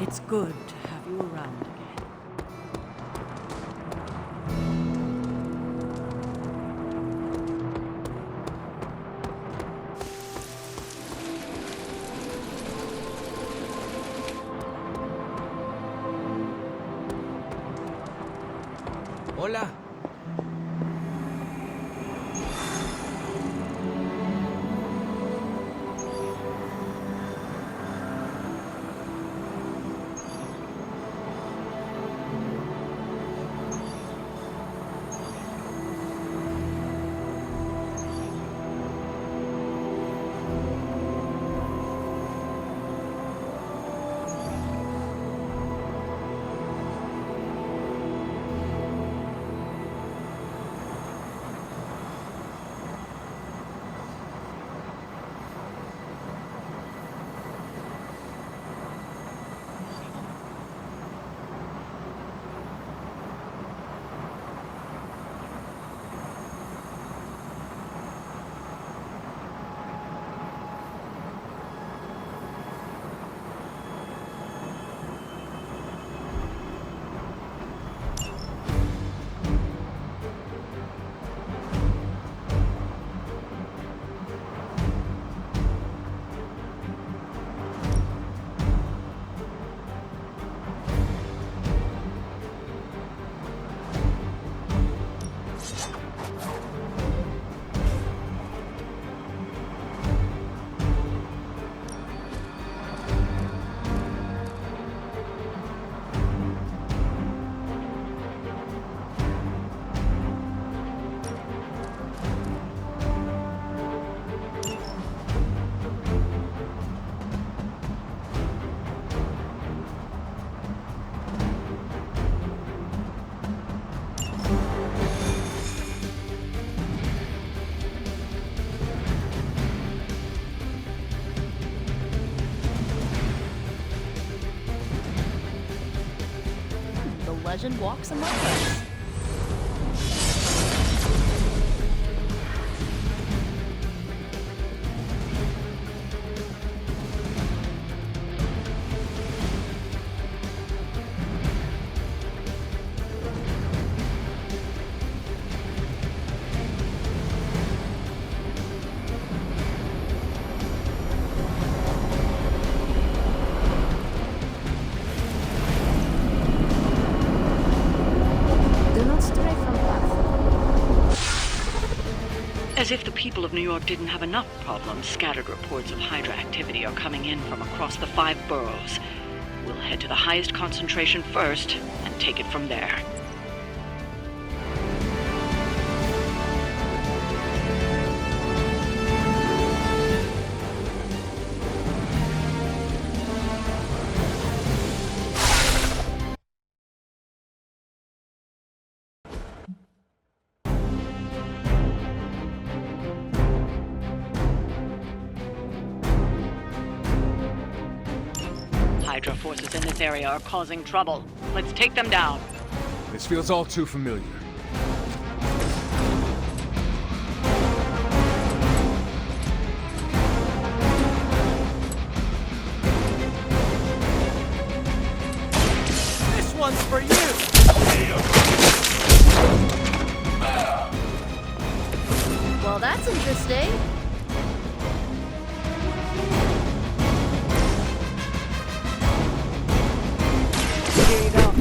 It's good to have you around again. Hola. Legend walks among us. As if the people of New York didn't have enough problems, scattered reports of Hydra activity are coming in from across the 5 boroughs. We'll head to the highest concentration first and take it from there. Hydra forces in this area are causing trouble. Let's take them down. This feels all too familiar. This one's for you! Well, that's interesting. Here you go.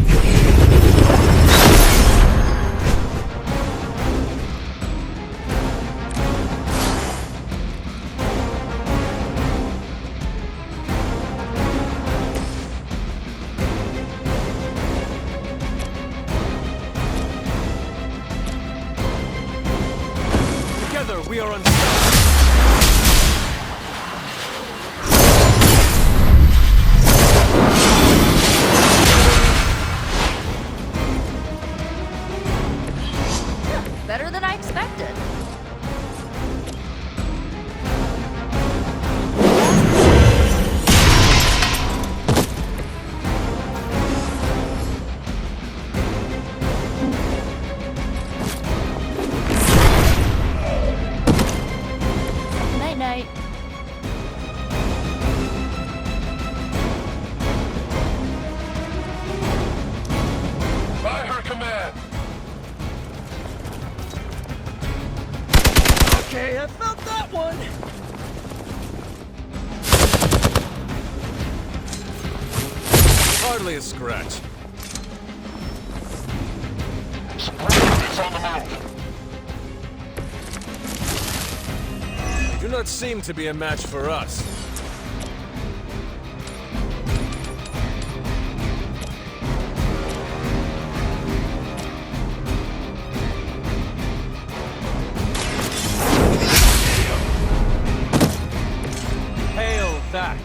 hardly a scratch. They do not seem to be a match for us. Hail that.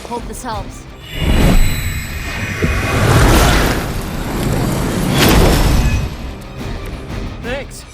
Hope this helps. Thanks.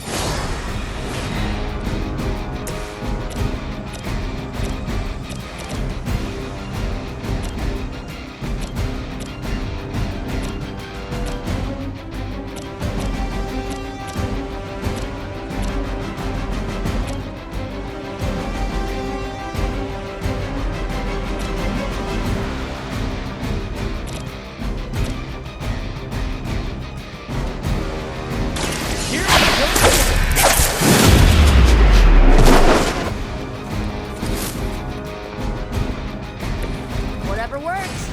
Whatever works.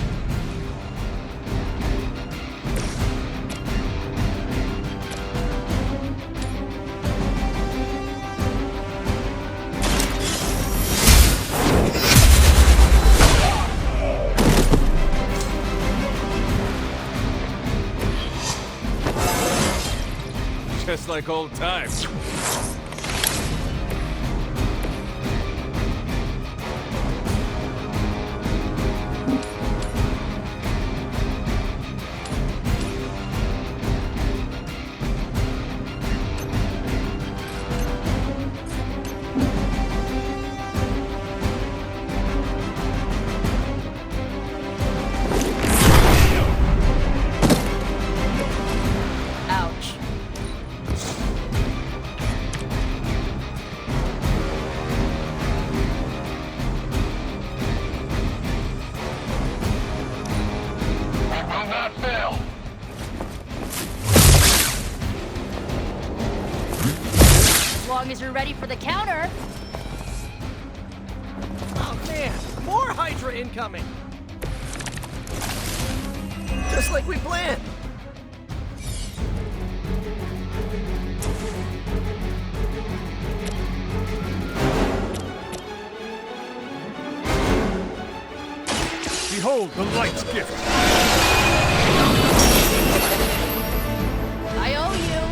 Just like old times. Ouch. Will not fail. As long as you're ready for the counter. Oh man, more Hydra incoming. Just like we planned. Behold the light's gift. I owe you.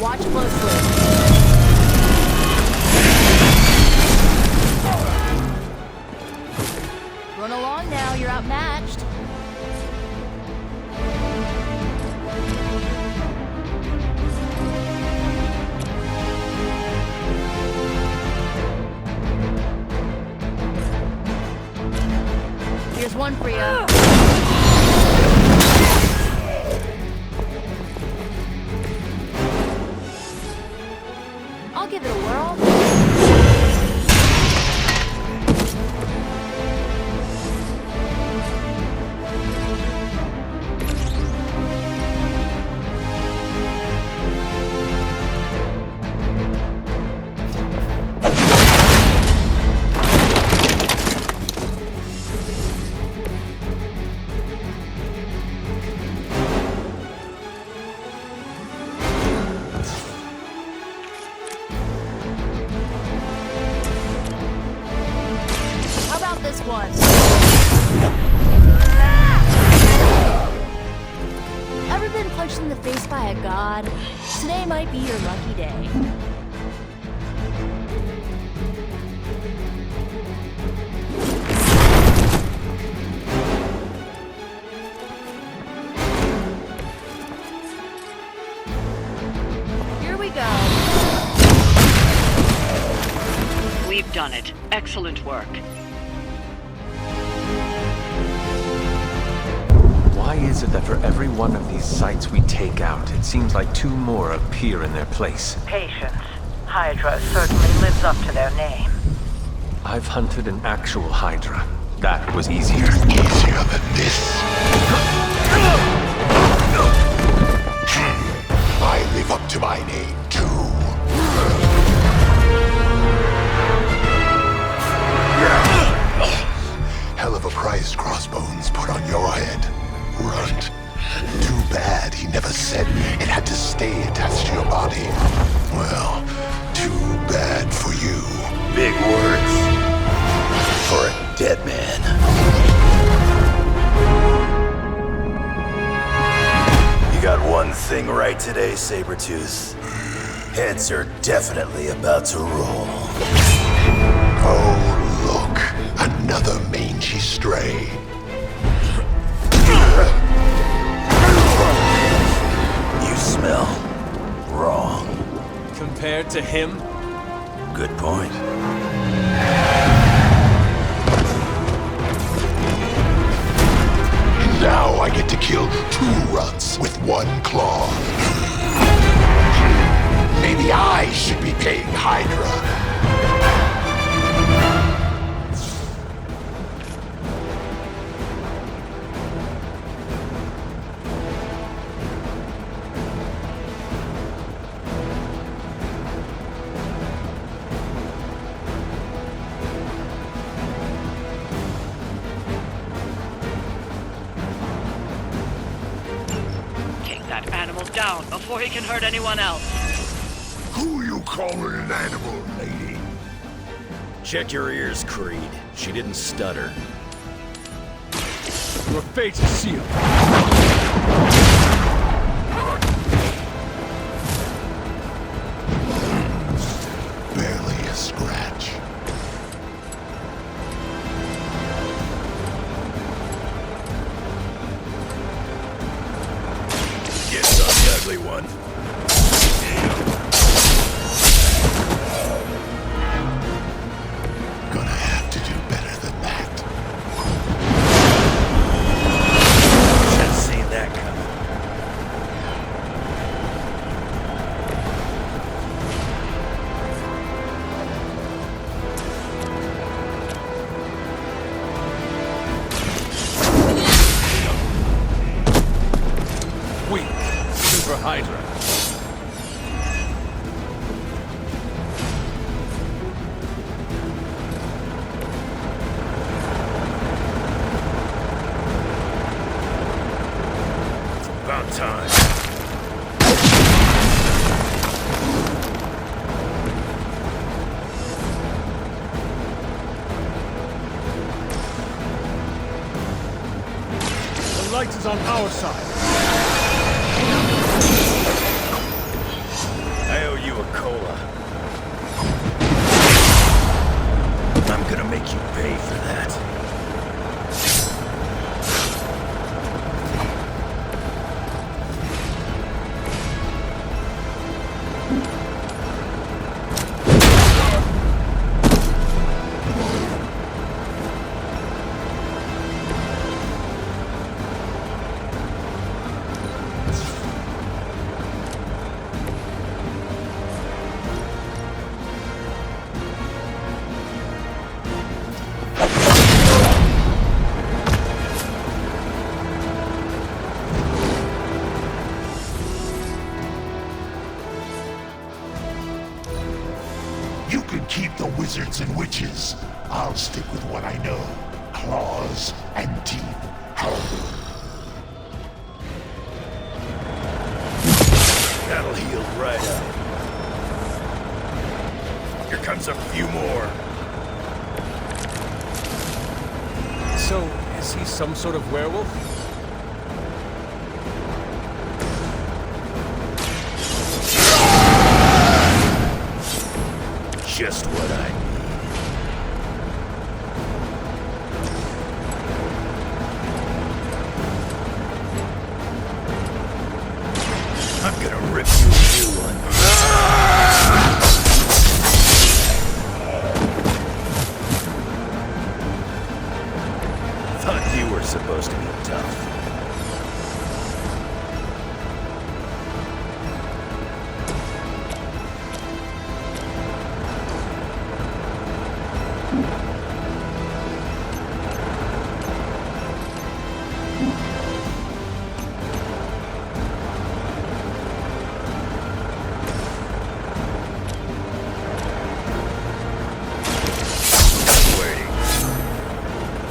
Watch closely. Run along now, you're outmatched. Here's one for you. I'll give it a whirl. How about this one? Ever been punched in the face by a god? Today might be your lucky day. Here we go. We've done it. Excellent work. Why is it that for every one of these sites we take out, it seems like two more appear in their place? Patience. Hydra certainly lives up to their name. I've hunted an actual Hydra. That was easier. Easier than this. I live up to my name, too. Hell of a price Crossbones put on your head, Runt. Too bad he never said it had to stay attached to your body. Well, too bad for you. Big words for a dead man. You got one thing right today, Sabretooth. Heads are definitely about to roll. Oh, look. Another mangy stray. You smell wrong. Compared to him? Good point. Now I get to kill two runts with one claw. Maybe I should be paying Hydra. Take that animal down before he can hurt anyone else. Who you calling an animal, lady? Check your ears, Creed. She didn't stutter. Your fate is sealed. Barely a scratch. Get on the ugly one. Gonna have to do better than that. Should've seen that coming. Weak. Super Hydra. About time. The light is on our side. I owe you a cola. I'm gonna make you pay for that. You can keep the wizards and witches. I'll stick with what I know. Claws and teeth. That'll heal right up. Here comes a few more. So, is he some sort of werewolf? Just what I need. I'm gonna rip you a new one. Thought you were supposed to be tough.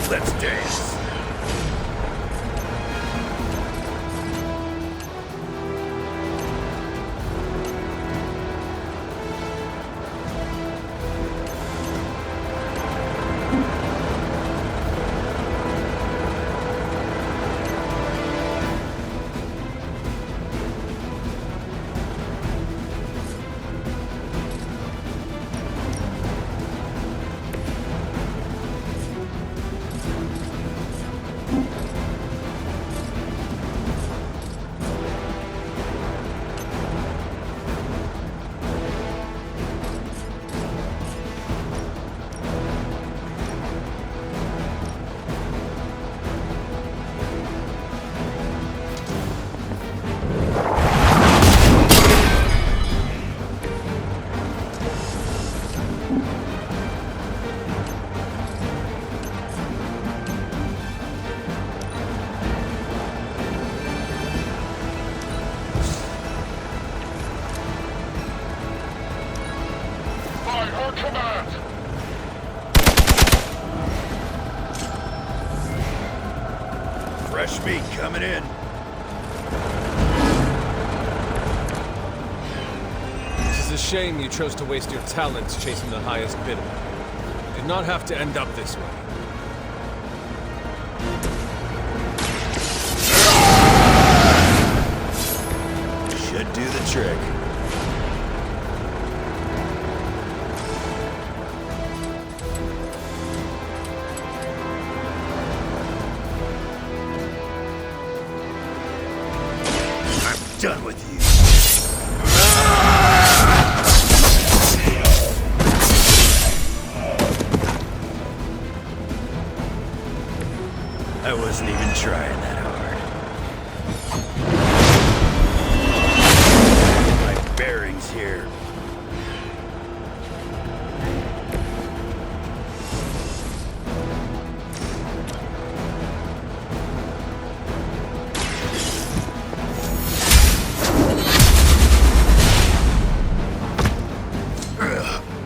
Let's dance. Fresh meat coming in. This is a shame you chose to waste your talents chasing the highest bidder. It did not have to end up this way. Should do the trick. Done with you. I wasn't even trying that hard. My bearings here.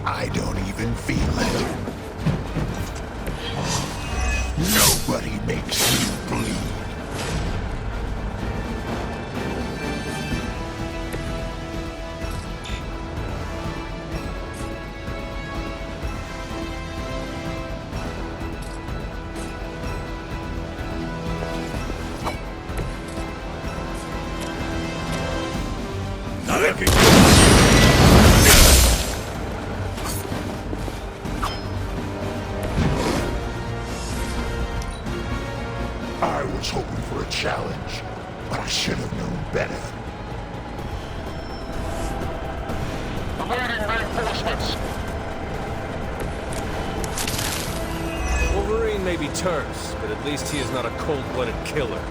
I don't even feel it. Nobody makes me bleed. Not looking good. I was hoping for a challenge, but I should have known better. Awaiting reinforcements. Wolverine may be terse, but at least he is not a cold-blooded killer.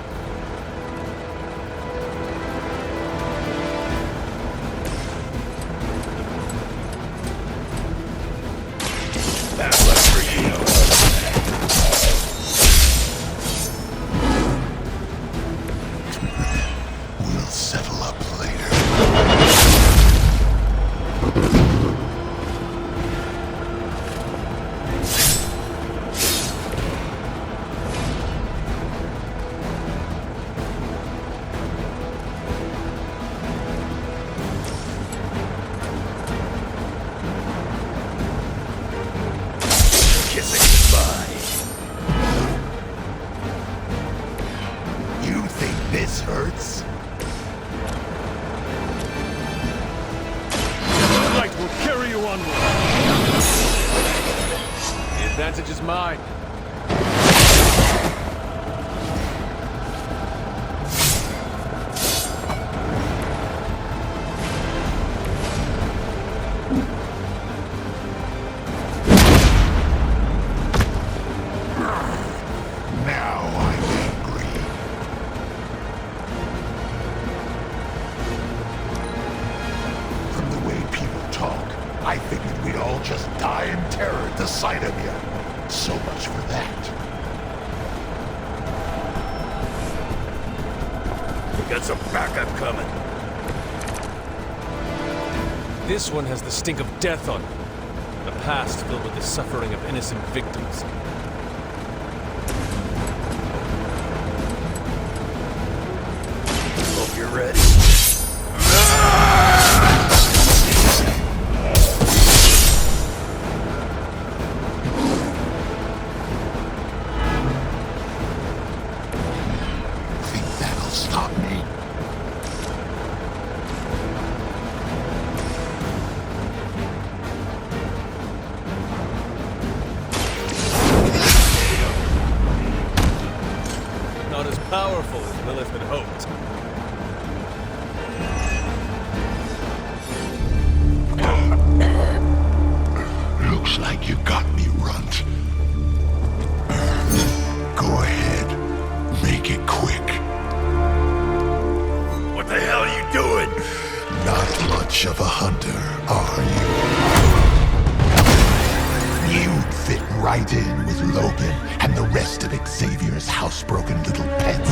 Bad luck for you. We'll settle up later. Kissing goodbye. You think this hurts? The light will carry you onward. The advantage is mine. Now I'm angry. From the way people talk, I figured we'd all just die in terror at the sight of you. So much for that. We got some backup coming. This one has the stink of death on it. A past filled with the suffering of innocent victims. powerful as Lilith had hoped. Looks like you got me, Runt. Go ahead. Make it quick. What the hell are you doing? Not much of a hunter, are you? You'd fit right in with Logan and the rest of Xavier's housebroken little pets.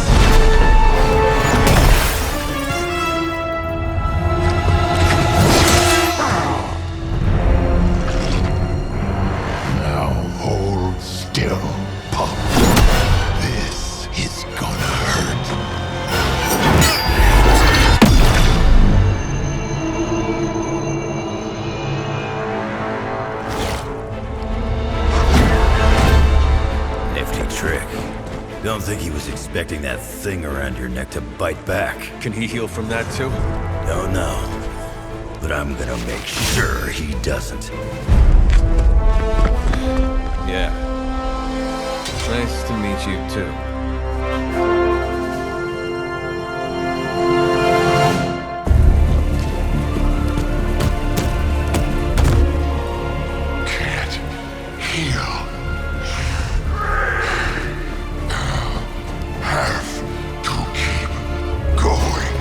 Now hold still, pup. This is gonna hurt. Nifty trick. Don't think he was expecting that thing around your neck to bite back. Can he heal from that too? Don't know. But I'm gonna make sure he doesn't. Yeah. Nice to meet you too. Can't heal. Have to keep going.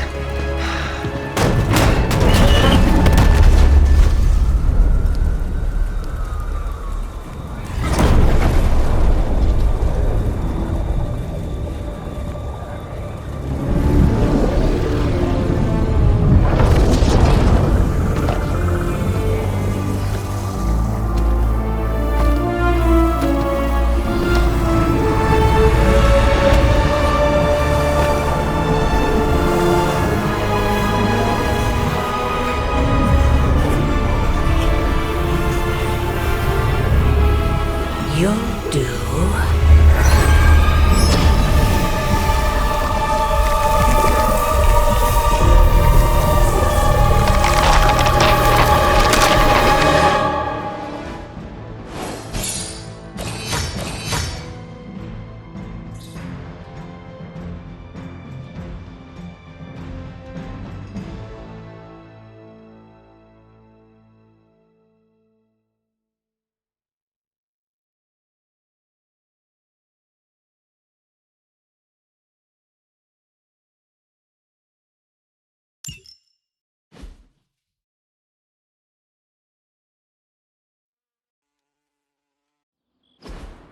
You'll do.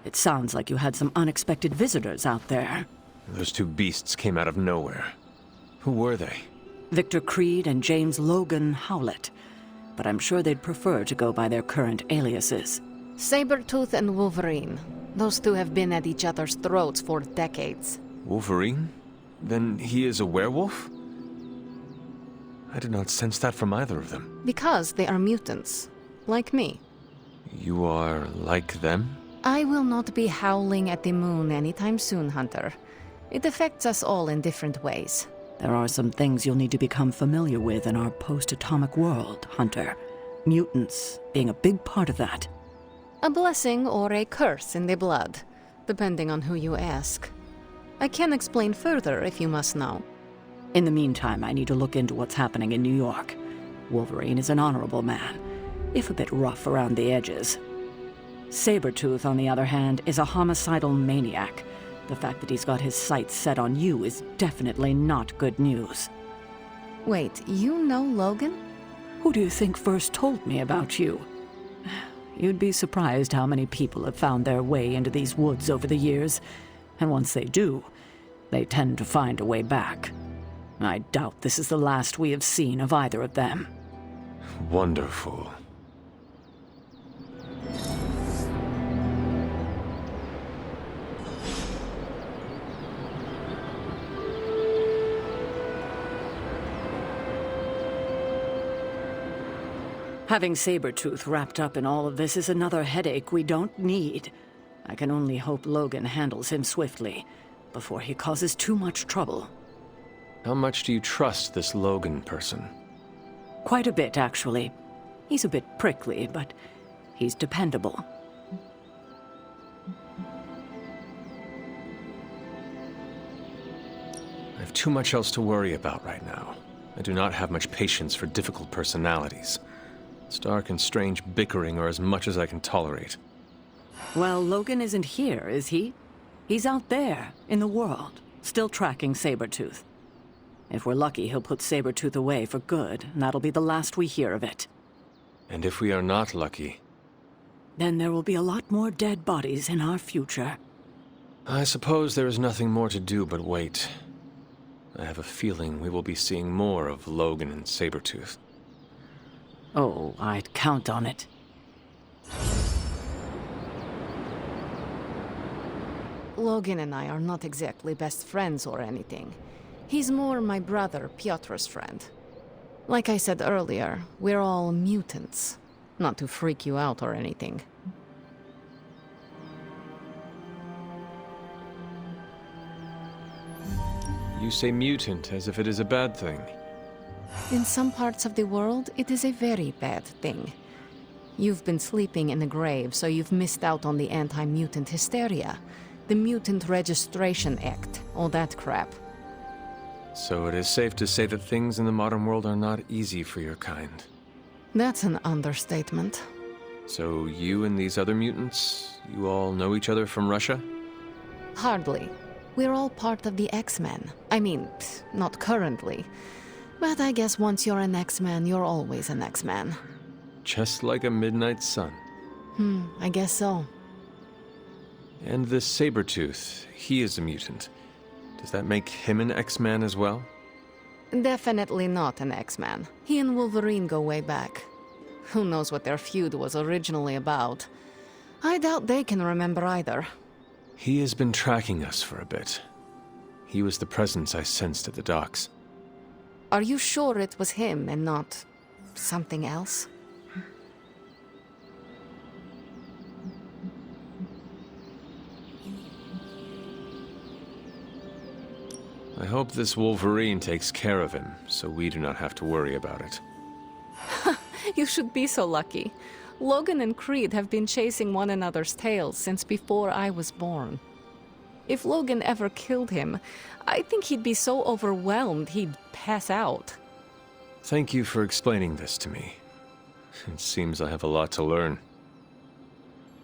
It sounds like you had some unexpected visitors out there. Those two beasts came out of nowhere. Who were they? Victor Creed and James Logan Howlett. But I'm sure they'd prefer to go by their current aliases. Sabretooth and Wolverine. Those two have been at each other's throats for decades. Wolverine? Then he is a werewolf? I did not sense that from either of them. Because they are mutants. Like me. You are like them? I will not be howling at the moon anytime soon, Hunter. It affects us all in different ways. There are some things you'll need to become familiar with in our post-atomic world, Hunter. Mutants being a big part of that. A blessing or a curse in the blood, depending on who you ask. I can explain further if you must know. In the meantime, I need to look into what's happening in New York. Wolverine is an honorable man, if a bit rough around the edges. Sabretooth, on the other hand, is a homicidal maniac. The fact that he's got his sights set on you is definitely not good news. Wait, you know Logan? Who do you think first told me about you? You'd be surprised how many people have found their way into these woods over the years, and once they do, they tend to find a way back. I doubt this is the last we have seen of either of them. Wonderful. Having Sabretooth wrapped up in all of this is another headache we don't need. I can only hope Logan handles him swiftly, before he causes too much trouble. How much do you trust this Logan person? Quite a bit, actually. He's a bit prickly, but he's dependable. have too much else to worry about right now. I do not have much patience for difficult personalities. Stark and strange bickering are as much as I can tolerate. Well, Logan isn't here, is he? He's out there, in the world, still tracking Sabretooth. If we're lucky, he'll put Sabretooth away for good, and that'll be the last we hear of it. And if we are not lucky, then there will be a lot more dead bodies in our future. I suppose there is nothing more to do but wait. I have a feeling we will be seeing more of Logan and Sabretooth. Oh, I'd count on it. Logan and I are not exactly best friends or anything. He's more my brother, Piotr's friend. Like I said earlier, we're all mutants. Not to freak you out or anything. You say mutant as if it is a bad thing. In some parts of the world, it is a very bad thing. You've been sleeping in a grave, so you've missed out on the anti-mutant hysteria. The Mutant Registration Act, all that crap. So it is safe to say that things in the modern world are not easy for your kind. That's an understatement. So you and these other mutants, you all know each other from Russia? Hardly. We're all part of the X-Men. I mean, not currently. But I guess once you're an X-Man, you're always an X-Man. Just like a midnight sun. I guess so. And this Sabretooth, he is a mutant. Does that make him an X-Man as well? Definitely not an X-Man. He and Wolverine go way back. Who knows what their feud was originally about? I doubt they can remember either. He has been tracking us for a bit. He was the presence I sensed at the docks. Are you sure it was him and not something else? I hope this Wolverine takes care of him, so we do not have to worry about it. You should be so lucky. Logan and Creed have been chasing one another's tails since before I was born. If Logan ever killed him, I think he'd be so overwhelmed he'd pass out. Thank you for explaining this to me. It seems I have a lot to learn.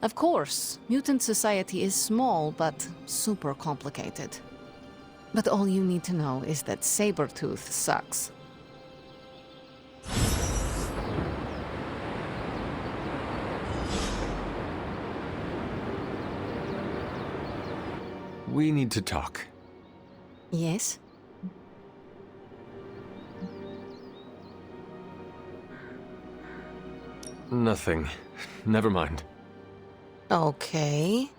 Of course, mutant society is small, but super complicated. But all you need to know is that Sabretooth sucks. We need to talk. Yes? Nothing. Never mind. Okay.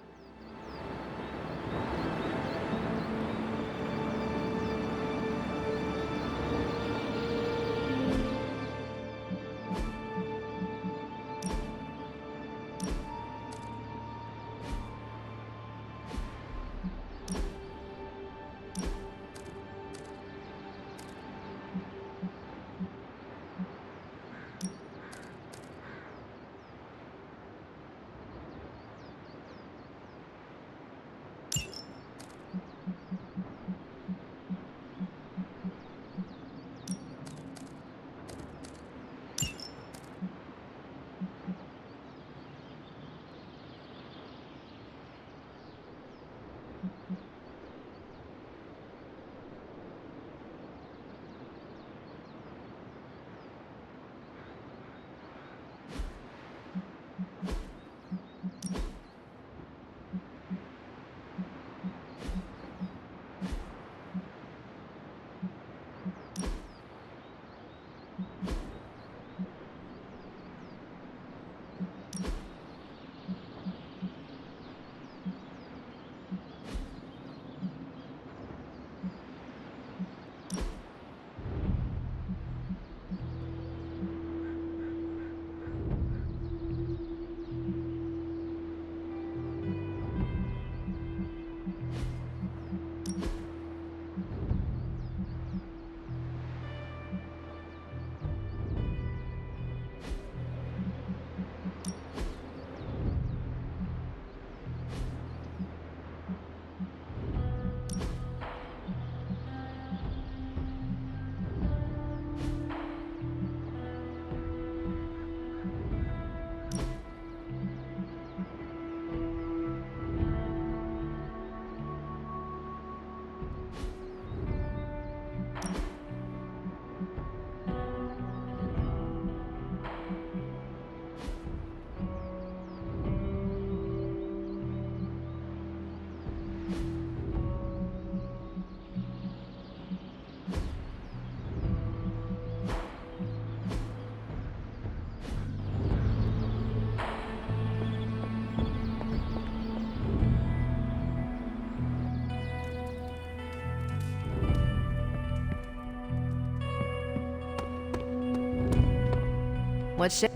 What shit?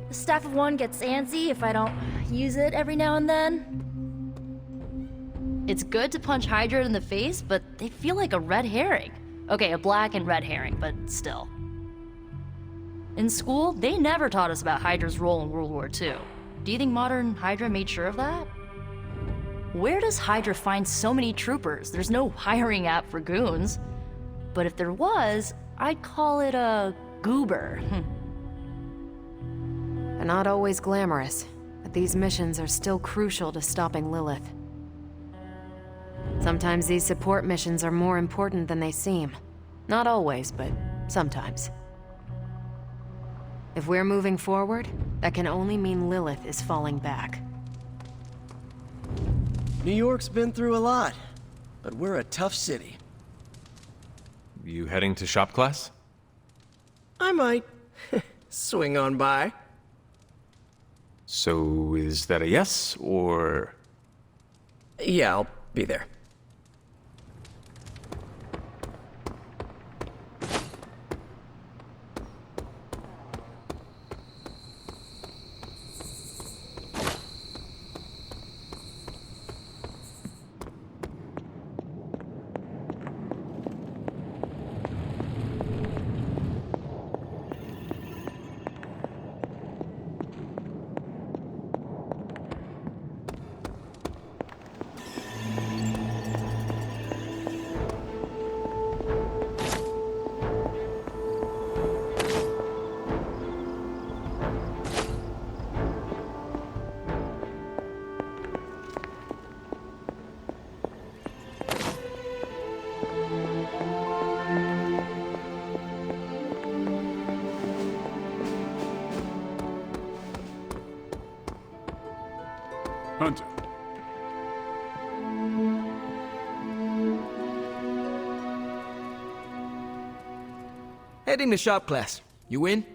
The staff of one gets antsy if I don't use it every now and then. It's good to punch Hydra in the face, but they feel like a red herring. Okay, a black and red herring, but still. In school, they never taught us about Hydra's role in World War II. Do you think modern Hydra made sure of that? Where does Hydra find so many troopers? There's no hiring app for goons. But if there was, I'd call it a goober. They're not always glamorous, but these missions are still crucial to stopping Lilith. Sometimes these support missions are more important than they seem. Not always, but sometimes. If we're moving forward, that can only mean Lilith is falling back. New York's been through a lot, but we're a tough city. You heading to shop class? I might swing on by. So is that a yes, or...? Yeah, I'll be there. Hunter. Heading to shop class. You in?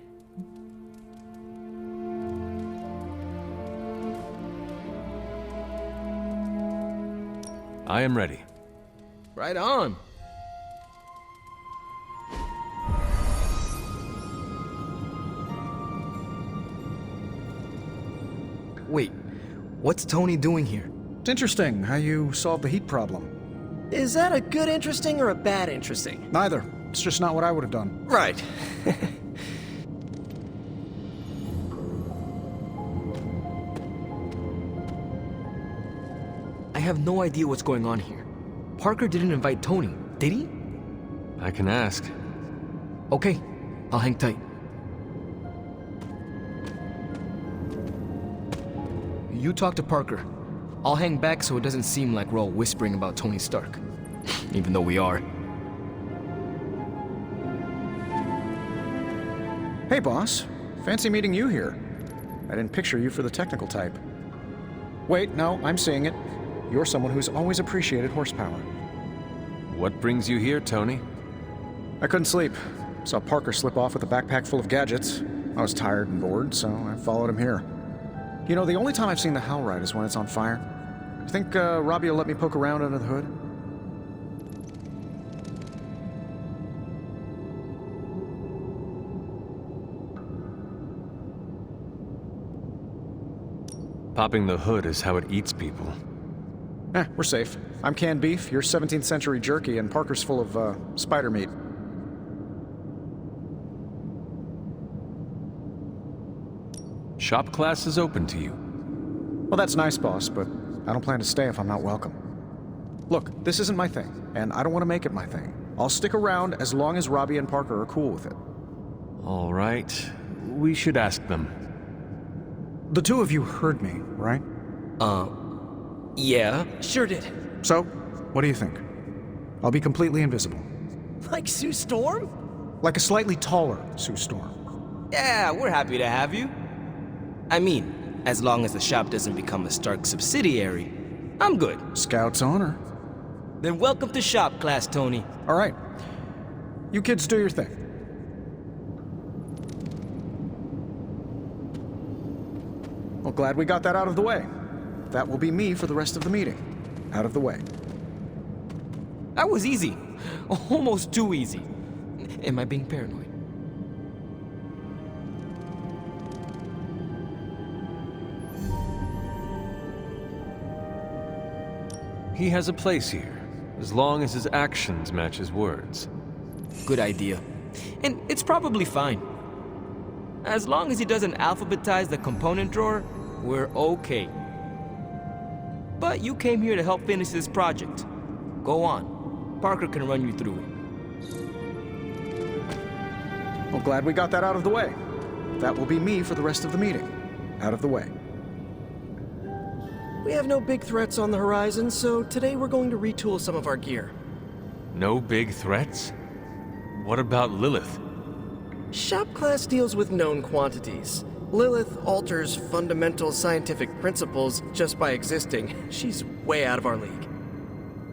I am ready. Right on. Wait, what's Tony doing here? It's interesting how you solved the heat problem. Is that a good interesting or a bad interesting? Neither. It's just not what I would have done. Right. I have no idea what's going on here. Parker didn't invite Tony, did he? I can ask. Okay, I'll hang tight. You talk to Parker. I'll hang back so it doesn't seem like we're all whispering about Tony Stark. Even though we are. Hey, boss. Fancy meeting you here. I didn't picture you for the technical type. Wait, no, I'm seeing it. You're someone who's always appreciated horsepower. What brings you here, Tony? I couldn't sleep. Saw Parker slip off with a backpack full of gadgets. I was tired and bored, so I followed him here. You know, the only time I've seen the Hellride is when it's on fire. You think Robbie will let me poke around under the hood? Popping the hood is how it eats people. We're safe. I'm canned beef, you're 17th century jerky, and Parker's full of, spider meat. Shop class is open to you. Well, that's nice, boss, but I don't plan to stay if I'm not welcome. Look, this isn't my thing, and I don't want to make it my thing. I'll stick around as long as Robbie and Parker are cool with it. All right. We should ask them. The two of you heard me, right? Yeah. Sure did. So, what do you think? I'll be completely invisible. Like Sue Storm? Like a slightly taller Sue Storm. Yeah, we're happy to have you. I mean, as long as the shop doesn't become a Stark subsidiary, I'm good. Scout's honor. Then welcome to shop class, Tony. All right. You kids do your thing. Well, glad we got that out of the way. That will be me for the rest of the meeting. Out of the way. That was easy. Almost too easy. Am I being paranoid? He has a place here, as long as his actions match his words. Good idea. And it's probably fine. As long as he doesn't alphabetize the component drawer, we're okay. But you came here to help finish this project. Go on. Parker can run you through it. Well, glad we got that out of the way. That will be me for the rest of the meeting. Out of the way. We have no big threats on the horizon, so today we're going to retool some of our gear. No big threats? What about Lilith? Shop class deals with known quantities. Lilith alters fundamental scientific principles just by existing. She's way out of our league.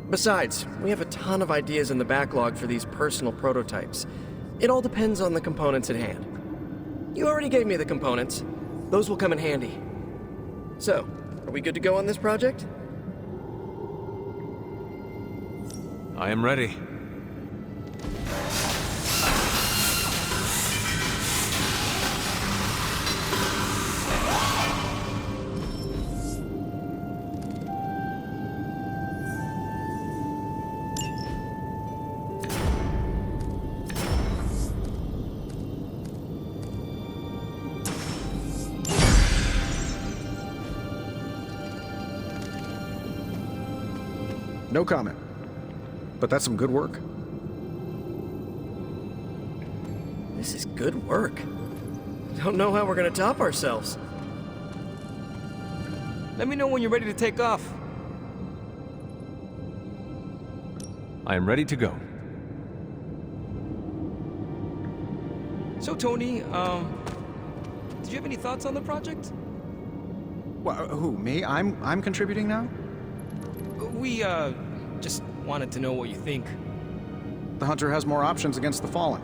Besides, we have a ton of ideas in the backlog for these personal prototypes. It all depends on the components at hand. You already gave me the components. Those will come in handy. So, are we good to go on this project? I am ready. No comment. But that's some good work. This is good work. Don't know how we're gonna top ourselves. Let me know when you're ready to take off. I am ready to go. So, Tony, did you have any thoughts on the project? Well, who, me? I'm contributing now? We, just wanted to know what you think. The Hunter has more options against the Fallen.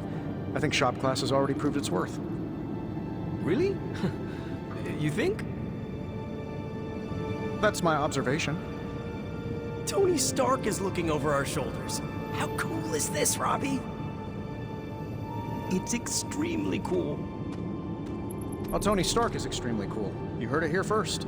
I think shop class has already proved its worth. Really? You think? That's my observation. Tony Stark is looking over our shoulders. How cool is this, Robbie? It's extremely cool. Well, Tony Stark is extremely cool. You heard it here first.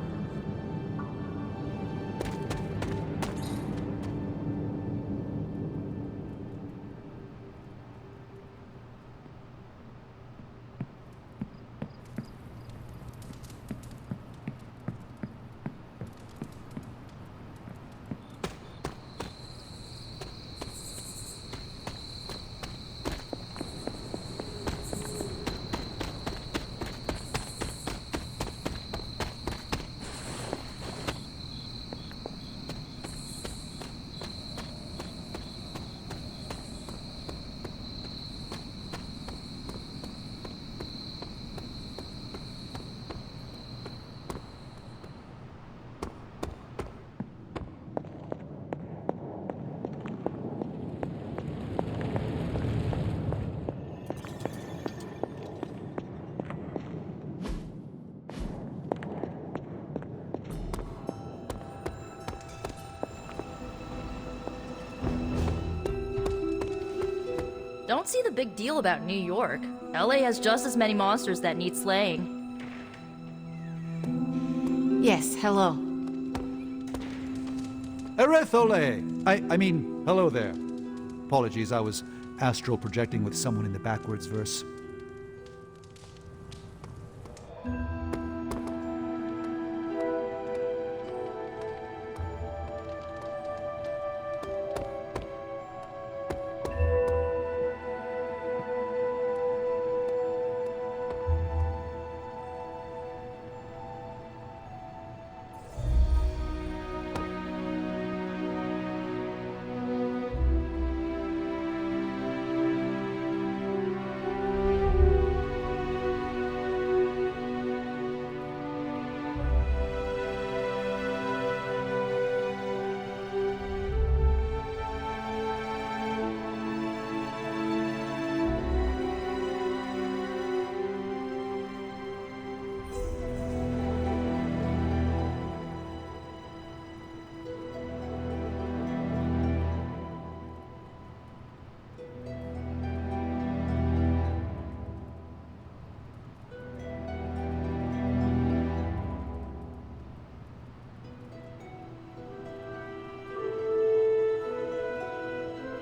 Don't see the big deal about New York. LA has just as many monsters that need slaying. Yes, hello. Erethole! I mean, hello there. Apologies, I was astral projecting with someone in the backwards verse.